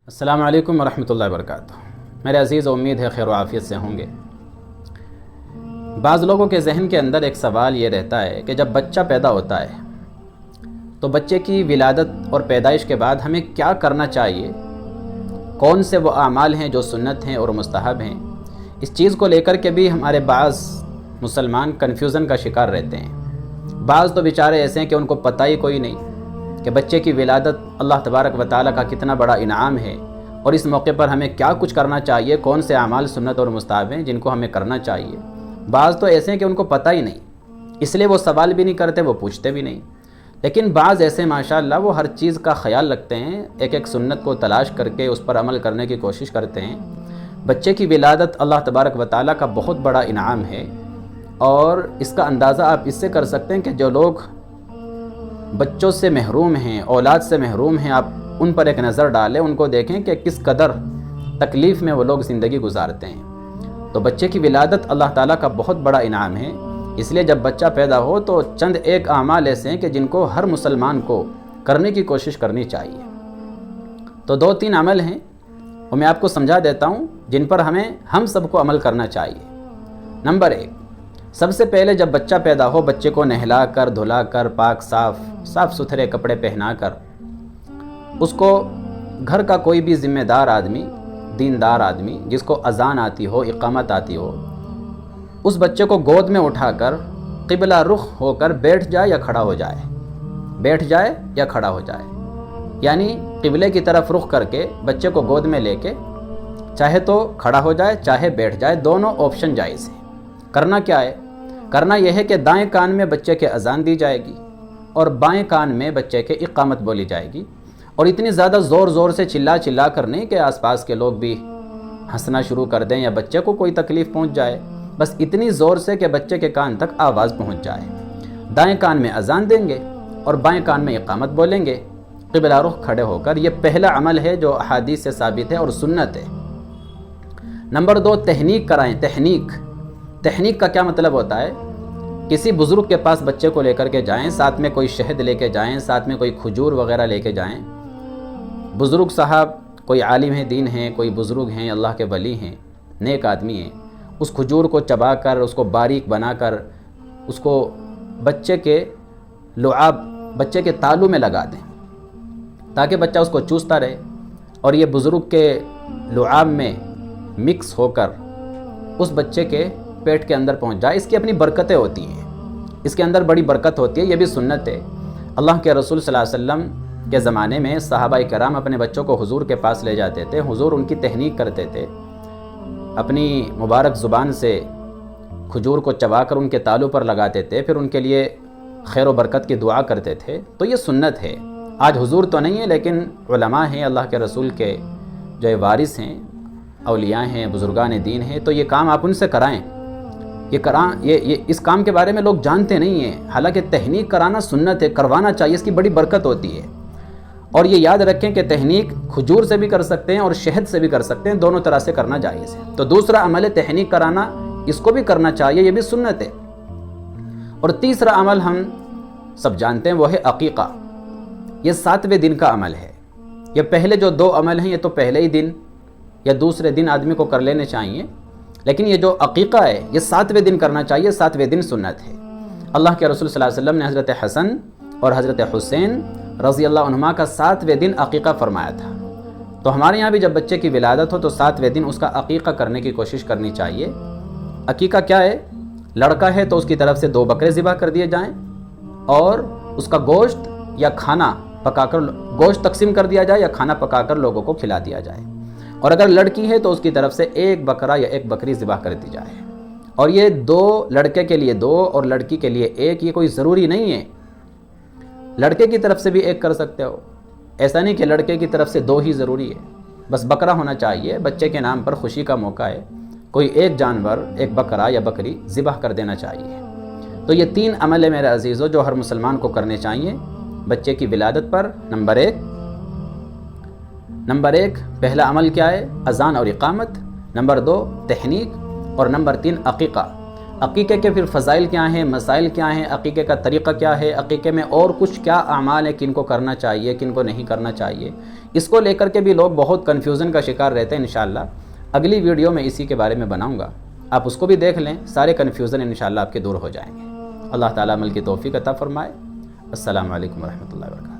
السلام علیکم ورحمۃ اللہ وبرکاتہ۔ میرے عزیز، امید ہے خیر و عافیت سے ہوں گے۔ بعض لوگوں کے ذہن کے اندر ایک سوال یہ رہتا ہے کہ جب بچہ پیدا ہوتا ہے تو بچے کی ولادت اور پیدائش کے بعد ہمیں کیا کرنا چاہیے، کون سے وہ اعمال ہیں جو سنت ہیں اور مستحب ہیں۔ اس چیز کو لے کر کے بھی ہمارے بعض مسلمان کنفیوژن کا شکار رہتے ہیں۔ بعض تو بیچارے ایسے ہیں کہ ان کو پتہ ہی کوئی نہیں کہ بچے کی ولادت اللہ تبارک و تعالیٰ کا کتنا بڑا انعام ہے، اور اس موقع پر ہمیں کیا کچھ کرنا چاہیے، کون سے اعمال سنت اور مستحب ہیں جن کو ہمیں کرنا چاہیے۔ بعض تو ایسے ہیں کہ ان کو پتہ ہی نہیں، اس لیے وہ سوال بھی نہیں کرتے، وہ پوچھتے بھی نہیں۔ لیکن بعض ایسے ماشاءاللہ وہ ہر چیز کا خیال رکھتے ہیں، ایک ایک سنت کو تلاش کر کے اس پر عمل کرنے کی کوشش کرتے ہیں۔ بچے کی ولادت اللہ تبارک و تعالیٰ کا بہت بڑا انعام ہے، اور اس کا اندازہ آپ اس سے کر سکتے ہیں کہ جو لوگ بچوں سے محروم ہیں، اولاد سے محروم ہیں، آپ ان پر ایک نظر ڈالیں، ان کو دیکھیں کہ کس قدر تکلیف میں وہ لوگ زندگی گزارتے ہیں۔ تو بچے کی ولادت اللہ تعالیٰ کا بہت بڑا انعام ہے، اس لیے جب بچہ پیدا ہو تو چند ایک اعمال ایسے ہیں کہ جن کو ہر مسلمان کو کرنے کی کوشش کرنی چاہیے۔ تو 2-3 عمل ہیں، وہ میں آپ کو سمجھا دیتا ہوں جن پر ہم سب کو عمل کرنا چاہیے۔ نمبر 1، سب سے پہلے جب بچہ پیدا ہو، بچے کو نہلا کر، دھلا کر، پاک صاف ستھرے کپڑے پہنا کر، اس کو گھر کا کوئی بھی ذمہ دار آدمی، دیندار آدمی جس کو اذان آتی ہو، اقامت آتی ہو، اس بچے کو گود میں اٹھا کر قبلہ رخ ہو کر بیٹھ جائے یا کھڑا ہو جائے، بیٹھ جائے یا کھڑا ہو جائے، یعنی قبلے کی طرف رخ کر کے بچے کو گود میں لے کے چاہے تو کھڑا ہو جائے، چاہے بیٹھ جائے، دونوں آپشن جائز ہیں۔ کرنا کیا ہے؟ کرنا یہ ہے کہ دائیں کان میں بچے کے اذان دی جائے گی اور بائیں کان میں بچے کے اقامت بولی جائے گی، اور اتنی زیادہ زور سے چلا کر نہیں کہ آس پاس کے لوگ بھی ہنسنا شروع کر دیں یا بچے کو کوئی تکلیف پہنچ جائے، بس اتنی زور سے کہ بچے کے کان تک آواز پہنچ جائے۔ دائیں کان میں اذان دیں گے اور بائیں کان میں اقامت بولیں گے، قبلہ رخ کھڑے ہو کر۔ یہ پہلا عمل ہے جو احادیث سے ثابت ہے اور سنت ہے۔ نمبر 2، تحنیک کرائیں۔ تحنیک کا کیا مطلب ہوتا ہے؟ کسی بزرگ کے پاس بچے کو لے کر کے جائیں، ساتھ میں کوئی شہد لے کے جائیں، ساتھ میں کوئی کھجور وغیرہ لے کے جائیں۔ بزرگ صاحب کوئی عالم دین ہیں، کوئی بزرگ ہیں، اللہ کے ولی ہیں، نیک آدمی ہیں، اس کھجور کو چبا کر، اس کو باریک بنا کر، اس کو بچے کے لعاب، بچے کے تالو میں لگا دیں تاکہ بچہ اس کو چوستا رہے، اور یہ بزرگ کے لعاب میں مکس ہو کر اس بچے کے پیٹ کے اندر پہنچ جائے۔ اس کی اپنی برکتیں ہوتی ہیں، اس کے اندر بڑی برکت ہوتی ہے، یہ بھی سنت ہے۔ اللہ کے رسول صلی اللہ علیہ وسلم کے زمانے میں صحابہ کرام اپنے بچوں کو حضور کے پاس لے جاتے تھے، حضور ان کی تحنیک کرتے تھے، اپنی مبارک زبان سے کھجور کو چبا کر ان کے تالو پر لگاتے تھے، پھر ان کے لیے خیر و برکت کی دعا کرتے تھے۔ تو یہ سنت ہے۔ آج حضور تو نہیں ہے، لیکن علماء ہیں، اللہ کے رسول کے جو وارث ہیں، اولیاء ہیں، بزرگان دین ہیں، تو یہ کام آپ ان سے کرائیں۔ یہ اس کام کے بارے میں لوگ جانتے نہیں ہیں، حالانکہ تحنیک کرانا سنت ہے، کروانا چاہیے، اس کی بڑی برکت ہوتی ہے۔ اور یہ یاد رکھیں کہ تحنیک کھجور سے بھی کر سکتے ہیں اور شہد سے بھی کر سکتے ہیں، دونوں طرح سے کرنا جائز ہے۔ تو دوسرا عمل ہے تحنیک کرانا، اس کو بھی کرنا چاہیے، یہ بھی سنت ہے۔ اور تیسرا عمل ہم سب جانتے ہیں، وہ ہے عقیقہ۔ یہ 7ویں دن کا عمل ہے۔ یہ پہلے جو 2 عمل ہیں یہ تو پہلے ہی دن یا دوسرے دن آدمی کو کر لینے چاہیے، لیکن یہ جو عقیقہ ہے یہ 7ویں دن کرنا چاہیے، 7ویں دن سنت ہے۔ اللہ کے رسول صلی اللہ علیہ وسلم نے حضرت حسن اور حضرت حسین رضی اللہ عنہما کا 7ویں دن عقیقہ فرمایا تھا۔ تو ہمارے یہاں بھی جب بچے کی ولادت ہو تو 7ویں دن اس کا عقیقہ کرنے کی کوشش کرنی چاہیے۔ عقیقہ کیا ہے؟ لڑکا ہے تو اس کی طرف سے 2 بکرے ذبح کر دیے جائیں، اور اس کا گوشت یا کھانا پکا کر، گوشت تقسیم کر دیا جائے یا کھانا پکا کر لوگوں کو کھلا دیا جائے۔ اور اگر لڑکی ہے تو اس کی طرف سے 1 بکرا یا 1 بکری ذبح کر دی جائے۔ اور یہ 2 لڑکے کے لیے 2 اور لڑکی کے لیے 1، یہ کوئی ضروری نہیں ہے، لڑکے کی طرف سے بھی 1 کر سکتے ہو، ایسا نہیں کہ لڑکے کی طرف سے 2 ہی ضروری ہے، بس بکرا ہونا چاہیے، بچے کے نام پر خوشی کا موقع ہے، کوئی 1 جانور، 1 بکرا یا بکری ذبح کر دینا چاہیے۔ تو یہ 3 عمل ہے میرے عزیزو جو ہر مسلمان کو کرنے چاہیے بچے کی ولادت پر۔ نمبر 1 پہلا عمل کیا ہے؟ اذان اور اقامت۔ نمبر 2 تحنیک، اور نمبر 3 عقیقہ۔ عقیقے کے پھر فضائل کیا ہیں، مسائل کیا ہیں، عقیقے کا طریقہ کیا ہے، عقیقے میں اور کچھ کیا اعمال ہیں، کن کو کرنا چاہیے کن کو نہیں کرنا چاہیے، اس کو لے کر کے بھی لوگ بہت کنفیوژن کا شکار رہتے ہیں۔ انشاءاللہ اگلی ویڈیو میں اسی کے بارے میں بناؤں گا، آپ اس کو بھی دیکھ لیں، سارے کنفیوژن انشاءاللہ آپ کے دور ہو جائیں گے۔ اللہ تعالیٰ عمل کی توفیق عطا فرمائے۔ السلام علیکم ورحمۃ اللہ وبرکاتہ۔